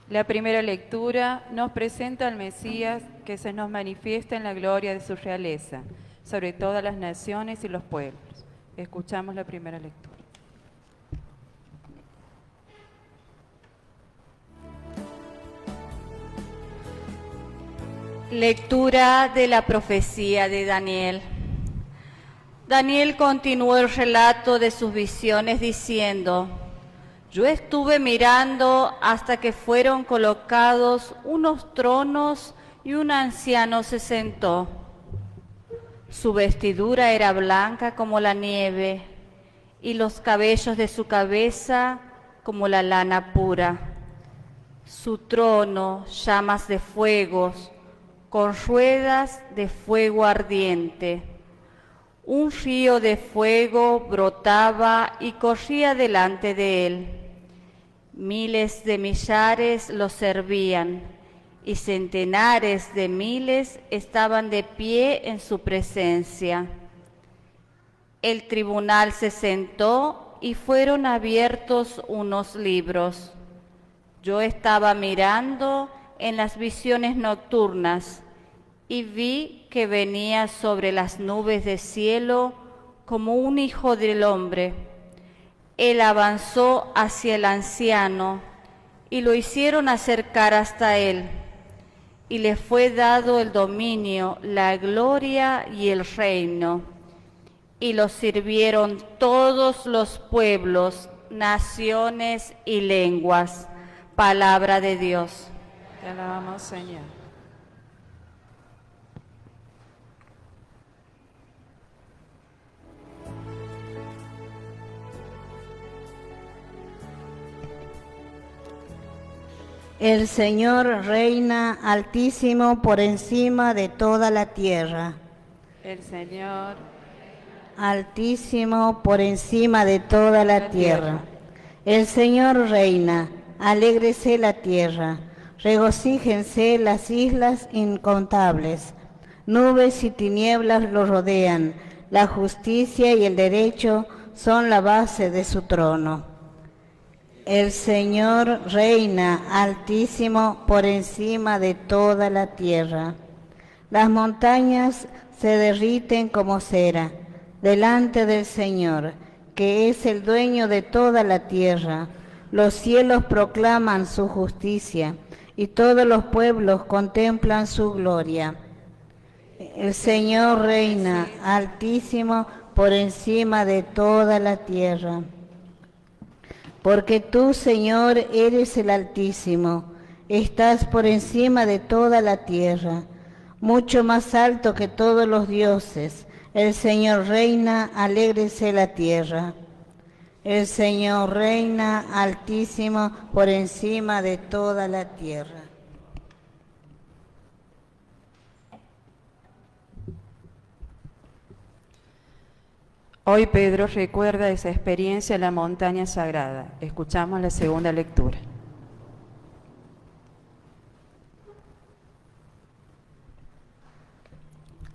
La primera lectura nos presenta al Mesías que se nos manifiesta en la gloria de su realeza, sobre todas las naciones y los pueblos. Escuchamos la primera lectura. Lectura de la profecía de Daniel. Daniel continuó el relato de sus visiones diciendo: Yo estuve mirando hasta que fueron colocados unos tronos y un anciano se sentó. Su vestidura era blanca como la nieve y los cabellos de su cabeza como la lana pura. Su trono, llamas de fuegos, con ruedas de fuego ardiente. Un río de fuego brotaba y corría delante de él. Miles de millares lo servían y centenares de miles estaban de pie en su presencia. El tribunal se sentó y fueron abiertos unos libros. Yo estaba mirando en las visiones nocturnas y vi que venía sobre las nubes del cielo como un hijo del hombre. Él avanzó hacia el anciano y lo hicieron acercar hasta él. Y le fue dado el dominio, la gloria y el reino. Y lo sirvieron todos los pueblos, naciones y lenguas. Palabra de Dios. Te alabamos, Señor. El Señor reina altísimo por encima de toda la tierra. El Señor Altísimo por encima de toda la tierra. El Señor reina, alégrese la tierra, regocíjense las islas incontables. Nubes y tinieblas lo rodean, la justicia y el derecho son la base de su trono. El Señor reina altísimo por encima de toda la tierra. Las montañas se derriten como cera delante del Señor, que es el dueño de toda la tierra. Los cielos proclaman su justicia y todos los pueblos contemplan su gloria. El Señor reina altísimo por encima de toda la tierra. Porque tú, Señor, eres el Altísimo, estás por encima de toda la tierra, mucho más alto que todos los dioses. El Señor reina, alégrese la tierra. El Señor reina altísimo por encima de toda la tierra. Hoy Pedro recuerda esa experiencia en la montaña sagrada. Escuchamos la segunda lectura.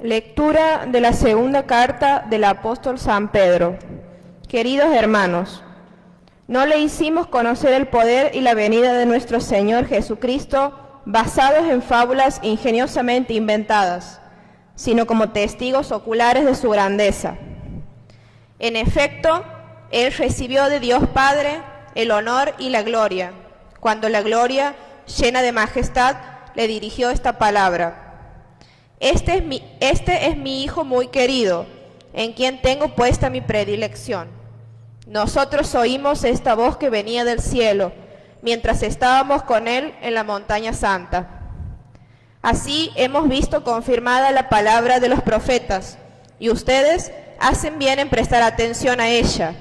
Lectura de la segunda carta del apóstol San Pedro. Queridos hermanos, no le hicimos conocer el poder y la venida de nuestro Señor Jesucristo basados en fábulas ingeniosamente inventadas, sino como testigos oculares de su grandeza. En efecto, Él recibió de Dios Padre el honor y la gloria, cuando la gloria, llena de majestad, le dirigió esta palabra: Este es mi Hijo muy querido, en quien tengo puesta mi predilección. Nosotros oímos esta voz que venía del cielo, mientras estábamos con Él en la montaña santa. Así hemos visto confirmada la palabra de los profetas, y ustedes hacen bien en prestar atención a ella,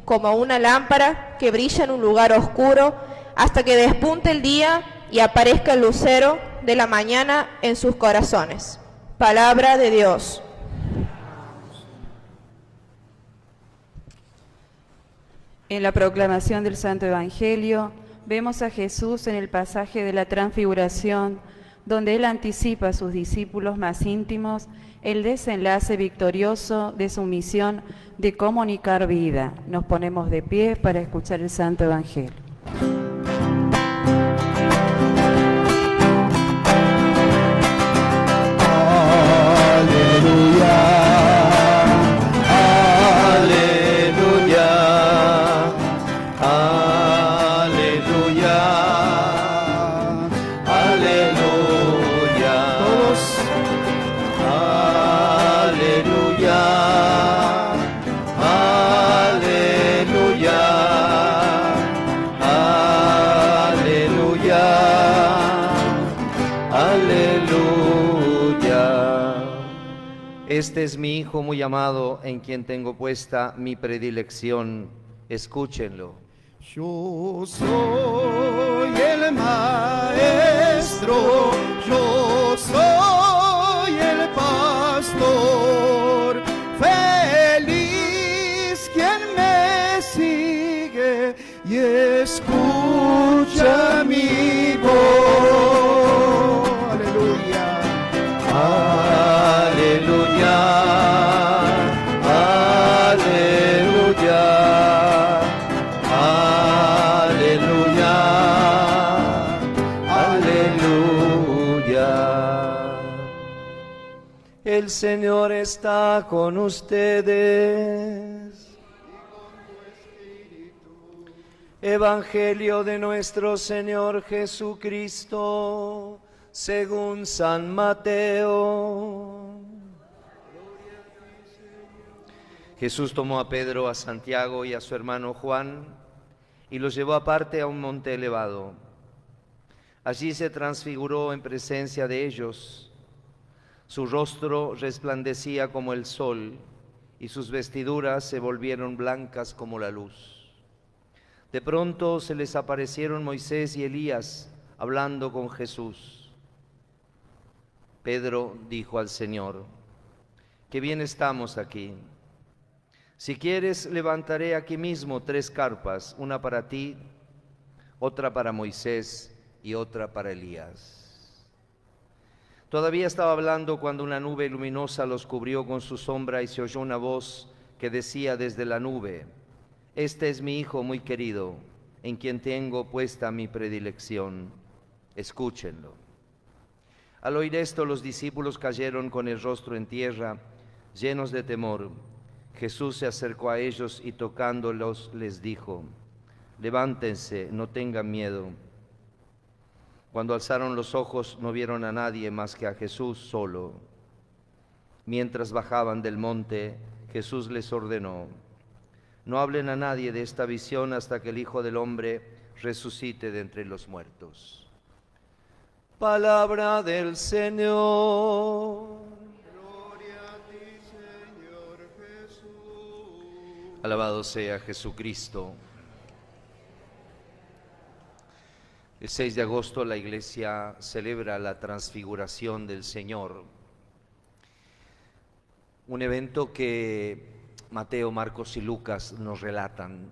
como una lámpara que brilla en un lugar oscuro hasta que despunte el día y aparezca el lucero de la mañana en sus corazones. Palabra de Dios. En la proclamación del Santo Evangelio vemos a Jesús en el pasaje de la Transfiguración, donde Él anticipa a sus discípulos más íntimos el desenlace victorioso de su misión de comunicar vida. Nos ponemos de pie para escuchar el Santo Evangelio. Este es mi Hijo muy amado, en quien tengo puesta mi predilección. Escúchenlo. Yo soy el maestro, yo soy el pastor, feliz quien me sigue y escucha mi voz. Aleluya. Aleluya. Aleluya. Aleluya. El Señor está con ustedes. Evangelio de nuestro Señor Jesucristo, según San Mateo. Jesús tomó a Pedro, a Santiago y a su hermano Juan y los llevó aparte a un monte elevado. Allí se transfiguró en presencia de ellos. Su rostro resplandecía como el sol y sus vestiduras se volvieron blancas como la luz. De pronto se les aparecieron Moisés y Elías hablando con Jesús. Pedro dijo al Señor: qué bien estamos aquí. Si quieres, levantaré aquí mismo 3 carpas, una para ti, otra para Moisés y otra para Elías. Todavía estaba hablando cuando una nube luminosa los cubrió con su sombra y se oyó una voz que decía desde la nube: este es mi Hijo muy querido, en quien tengo puesta mi predilección. Escúchenlo. Al oír esto, los discípulos cayeron con el rostro en tierra, llenos de temor. Jesús se acercó a ellos y tocándolos les dijo: levántense, no tengan miedo. Cuando alzaron los ojos no vieron a nadie más que a Jesús solo. Mientras bajaban del monte, Jesús les ordenó: no hablen a nadie de esta visión hasta que el Hijo del Hombre resucite de entre los muertos. Palabra del Señor. Gloria a ti, Señor Jesús. Alabado sea Jesucristo. El 6 de agosto la Iglesia celebra la transfiguración del Señor, un evento que Mateo, Marcos y Lucas nos relatan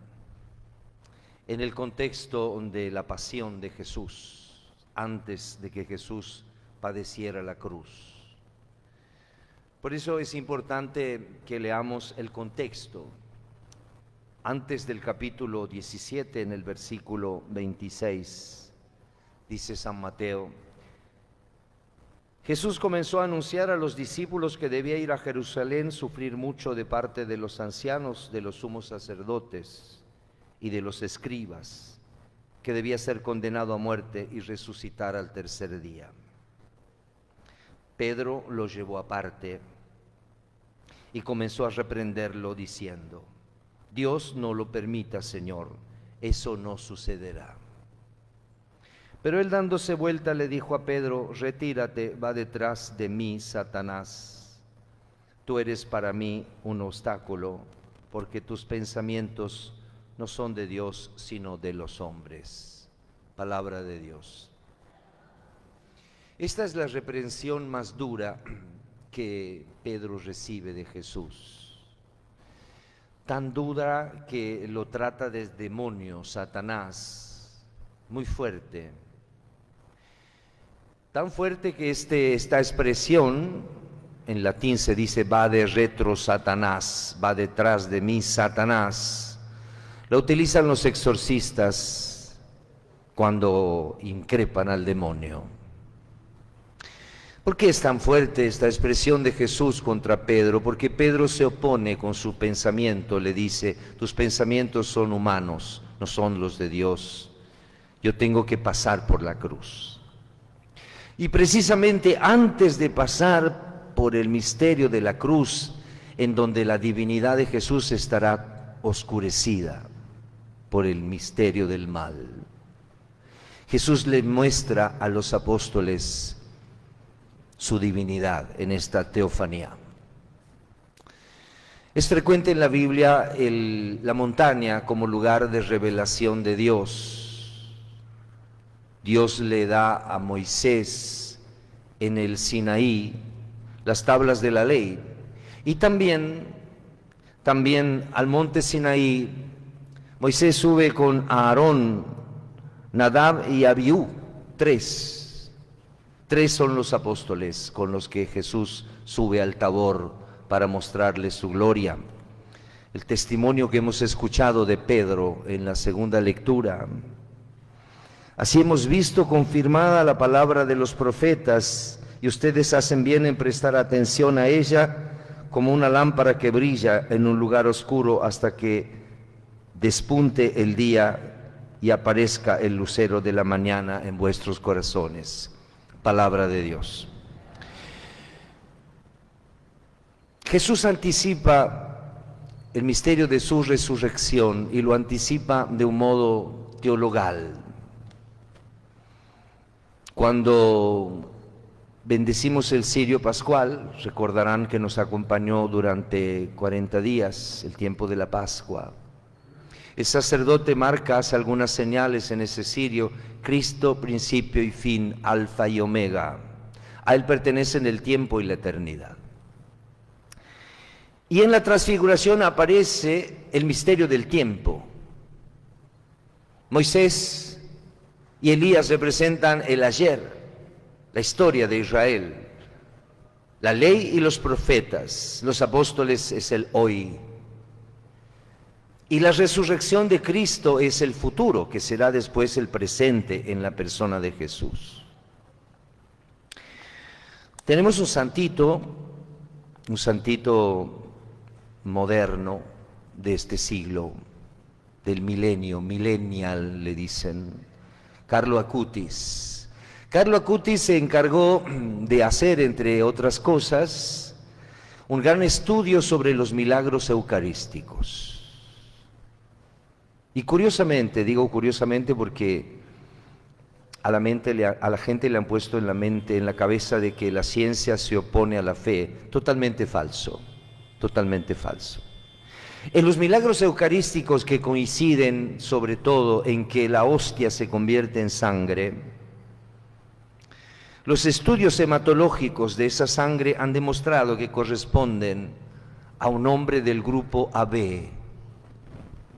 en el contexto de la pasión de Jesús, antes de que Jesús padeciera la cruz. Por eso es importante que leamos el contexto. Antes del capítulo 17, en el versículo 26, dice San Mateo: Jesús comenzó a anunciar a los discípulos que debía ir a Jerusalén, sufrir mucho de parte de los ancianos, de los sumos sacerdotes y de los escribas, que debía ser condenado a muerte y resucitar al tercer día. Pedro lo llevó aparte y comenzó a reprenderlo diciendo: Dios no lo permita, Señor, eso no sucederá. Pero él, dándose vuelta, le dijo a Pedro: retírate, va detrás de mí, Satanás. Tú eres para mí un obstáculo, porque tus pensamientos no son de Dios, sino de los hombres. Palabra de Dios. Esta es la reprensión más dura que Pedro recibe de Jesús. Tan dura que lo trata de demonio, Satanás, muy fuerte. Tan fuerte que esta expresión, en latín se dice va de retro Satanás, va detrás de mí Satanás, la utilizan los exorcistas cuando increpan al demonio. ¿Por qué es tan fuerte esta expresión de Jesús contra Pedro? Porque Pedro se opone con su pensamiento, le dice: tus pensamientos son humanos, no son los de Dios. Yo tengo que pasar por la cruz. Y precisamente antes de pasar por el misterio de la cruz, en donde la divinidad de Jesús estará oscurecida por el misterio del mal, Jesús le muestra a los apóstoles su divinidad en esta teofanía. Es frecuente en la Biblia la montaña como lugar de revelación de Dios. Dios le da a Moisés en el Sinaí las tablas de la ley. Y también al monte Sinaí, Moisés sube con Aarón, Nadab y Abiú, tres. Tres son los apóstoles con los que Jesús sube al Tabor para mostrarles su gloria. El testimonio que hemos escuchado de Pedro en la segunda lectura. Así hemos visto confirmada la palabra de los profetas, y ustedes hacen bien en prestar atención a ella como una lámpara que brilla en un lugar oscuro hasta que despunte el día y aparezca el lucero de la mañana en vuestros corazones. Palabra de Dios. Jesús anticipa el misterio de su resurrección y lo anticipa de un modo teologal. Cuando bendecimos el cirio pascual, recordarán que nos acompañó durante 40 días, el tiempo de la Pascua. El sacerdote marca, hace algunas señales en ese cirio: Cristo, principio y fin, alfa y omega. A Él pertenecen el tiempo y la eternidad. Y en la transfiguración aparece el misterio del tiempo. Moisés y Elías representan el ayer, la historia de Israel. La ley y los profetas, los apóstoles es el hoy. Y la resurrección de Cristo es el futuro, que será después el presente en la persona de Jesús. Tenemos un santito moderno de este siglo, del milenio, millennial le dicen, Carlo Acutis. Carlo Acutis se encargó de hacer, entre otras cosas, un gran estudio sobre los milagros eucarísticos. Y curiosamente, digo curiosamente porque a la gente le han puesto en la cabeza de que la ciencia se opone a la fe. Totalmente falso, totalmente falso. En los milagros eucarísticos, que coinciden sobre todo en que la hostia se convierte en sangre, los estudios hematológicos de esa sangre han demostrado que corresponden a un hombre del grupo AB,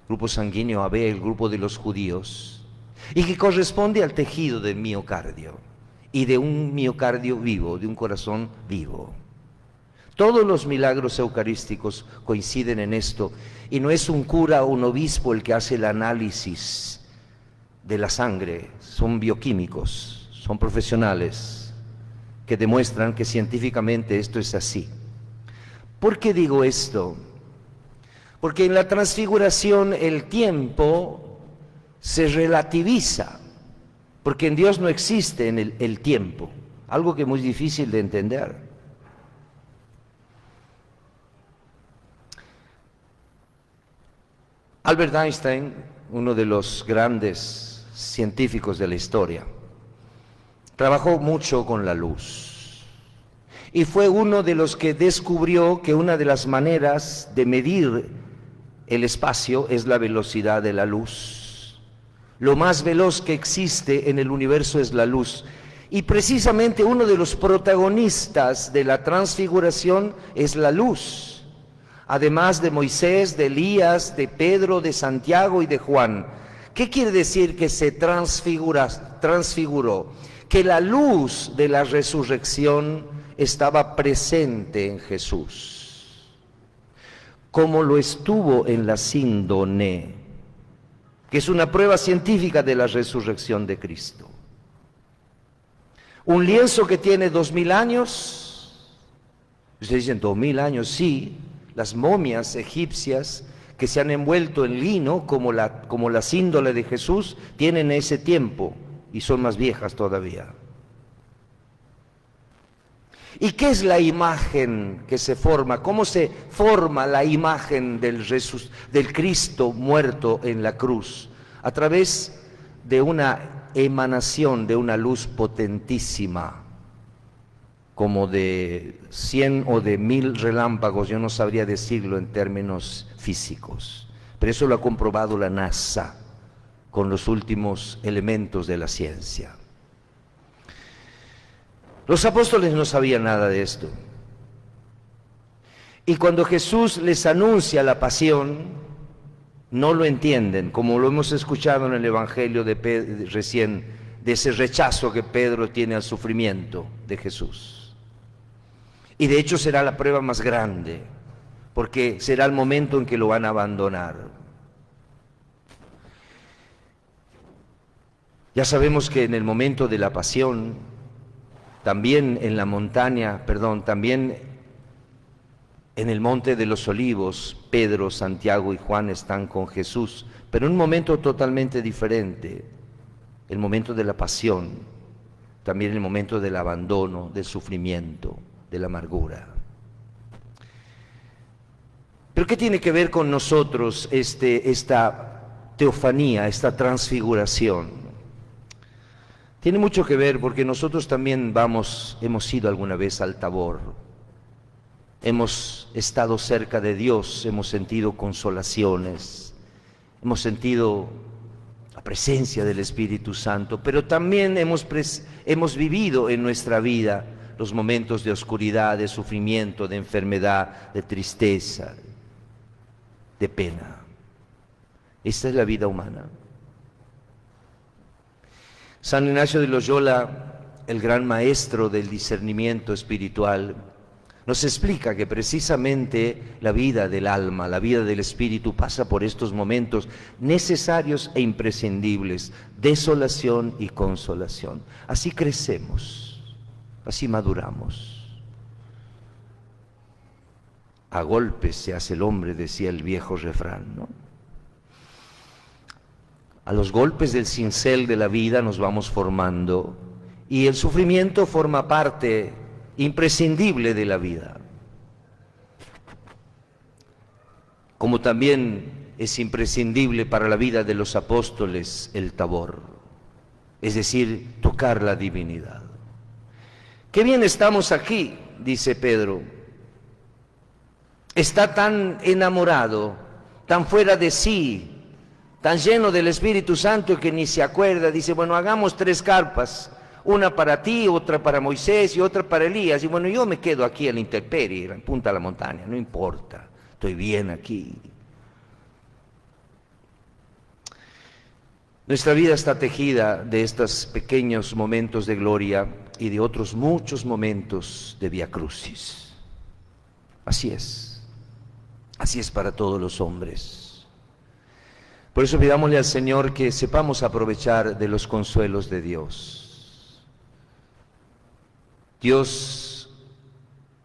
grupo sanguíneo AB, el grupo de los judíos, y que corresponde al tejido del miocardio, y de un miocardio vivo, de un corazón vivo. Todos los milagros eucarísticos coinciden en esto, y no es un cura o un obispo el que hace el análisis de la sangre, son bioquímicos, son profesionales que demuestran que científicamente esto es así. ¿Por qué digo esto? Porque en la transfiguración el tiempo se relativiza, porque en Dios no existe el tiempo, algo que es muy difícil de entender. Albert Einstein, uno de los grandes científicos de la historia, trabajó mucho con la luz y fue uno de los que descubrió que una de las maneras de medir el espacio es la velocidad de la luz. Lo más veloz que existe en el universo es la luz. Y precisamente uno de los protagonistas de la transfiguración es la luz. Además de Moisés, de Elías, de Pedro, de Santiago y de Juan. ¿Qué quiere decir que se transfiguró? Que la luz de la resurrección estaba presente en Jesús, como lo estuvo en la síndone, que es una prueba científica de la resurrección de Cristo. Un lienzo que tiene 2000 años, ustedes dicen 2000 años, sí, las momias egipcias que se han envuelto en lino, como la síndole de Jesús, tienen ese tiempo y son más viejas todavía. ¿Y qué es la imagen que se forma? ¿Cómo se forma la imagen del Cristo muerto en la cruz? A través de una emanación de una luz potentísima. como de 100 o de 1000 relámpagos, yo no sabría decirlo en términos físicos, pero eso lo ha comprobado la NASA con los últimos elementos de la ciencia. Los apóstoles no sabían nada de esto. Y cuando Jesús les anuncia la pasión, no lo entienden, como lo hemos escuchado en el Evangelio de recién, de ese rechazo que Pedro tiene al sufrimiento de Jesús. Y de hecho será la prueba más grande, porque será el momento en que lo van a abandonar. Ya sabemos que en el momento de la pasión, también en la montaña, también en el monte de los olivos, Pedro, Santiago y Juan están con Jesús, pero en un momento totalmente diferente, el momento de la pasión, también el momento del abandono, del sufrimiento, de la amargura. ¿Pero qué tiene que ver con nosotros esta teofanía, esta transfiguración? Tiene mucho que ver porque nosotros también hemos ido alguna vez al Tabor. Hemos estado cerca de Dios, hemos sentido consolaciones, hemos sentido la presencia del Espíritu Santo, pero también hemos vivido en nuestra vida los momentos de oscuridad, de sufrimiento, de enfermedad, de tristeza, de pena. Esta es la vida humana. San Ignacio de Loyola, el gran maestro del discernimiento espiritual, nos explica que precisamente la vida del alma, la vida del espíritu pasa por estos momentos necesarios e imprescindibles, desolación y consolación. Así crecemos, así maduramos. A golpes se hace el hombre, decía el viejo refrán, ¿no? A los golpes del cincel de la vida nos vamos formando y el sufrimiento forma parte imprescindible de la vida, como también es imprescindible para la vida de los apóstoles el Tabor, es decir, tocar la divinidad. Qué bien estamos aquí, dice Pedro. Está tan enamorado, tan fuera de sí, tan lleno del Espíritu Santo que ni se acuerda. Dice, bueno, hagamos 3 carpas, una para ti, otra para Moisés y otra para Elías. Y bueno, yo me quedo aquí en la intemperie, en punta de la montaña, no importa, estoy bien aquí. Nuestra vida está tejida de estos pequeños momentos de gloria y de otros muchos momentos de Vía Crucis. Así es para todos los hombres. Por eso pidámosle al Señor que sepamos aprovechar de los consuelos de Dios. Dios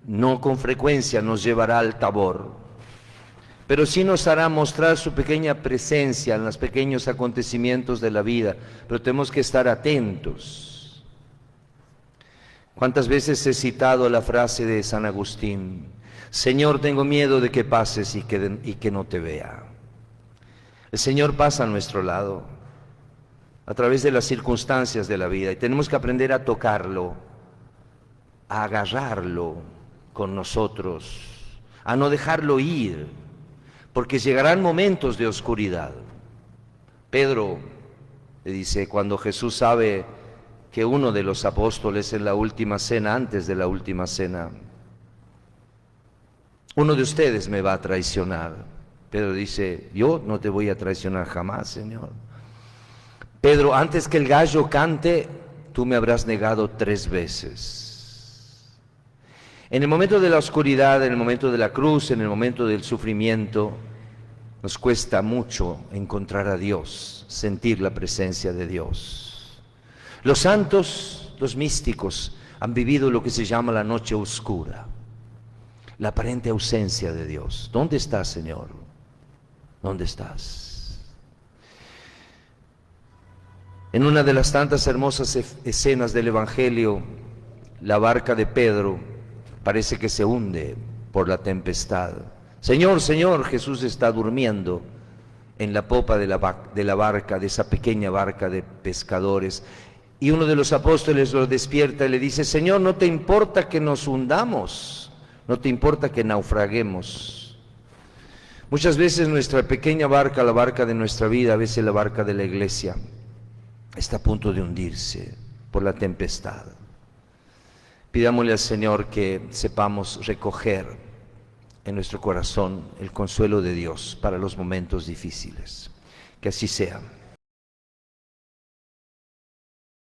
no con frecuencia nos llevará al Tabor, pero sí nos hará mostrar su pequeña presencia en los pequeños acontecimientos de la vida, pero tenemos que estar atentos. ¿Cuántas veces he citado la frase de San Agustín? Señor, tengo miedo de que pases y que no te vea. El Señor pasa a nuestro lado, a través de las circunstancias de la vida, y tenemos que aprender a tocarlo, a agarrarlo con nosotros, a no dejarlo ir, porque llegarán momentos de oscuridad. Pedro le dice, cuando Jesús sabe que uno de los apóstoles en la última cena, antes de la última cena, uno de ustedes me va a traicionar. Pedro dice, yo no te voy a traicionar jamás, Señor. Pedro, antes que el gallo cante, tú me habrás negado 3 veces. En el momento de la oscuridad, en el momento de la cruz, en el momento del sufrimiento, nos cuesta mucho encontrar a Dios, sentir la presencia de Dios. Los santos, los místicos, han vivido lo que se llama la noche oscura, la aparente ausencia de Dios. ¿Dónde estás, Señor? ¿Dónde estás? En una de las tantas hermosas escenas del Evangelio, la barca de Pedro parece que se hunde por la tempestad. Señor, Señor, Jesús está durmiendo en la popa de la barca, de esa pequeña barca de pescadores. Y uno de los apóstoles lo despierta y le dice: Señor, ¿no te importa que nos hundamos? ¿No te importa que naufraguemos? Muchas veces nuestra pequeña barca, la barca de nuestra vida, a veces la barca de la iglesia, está a punto de hundirse por la tempestad. Pidámosle al Señor que sepamos recoger en nuestro corazón el consuelo de Dios para los momentos difíciles. Que así sea.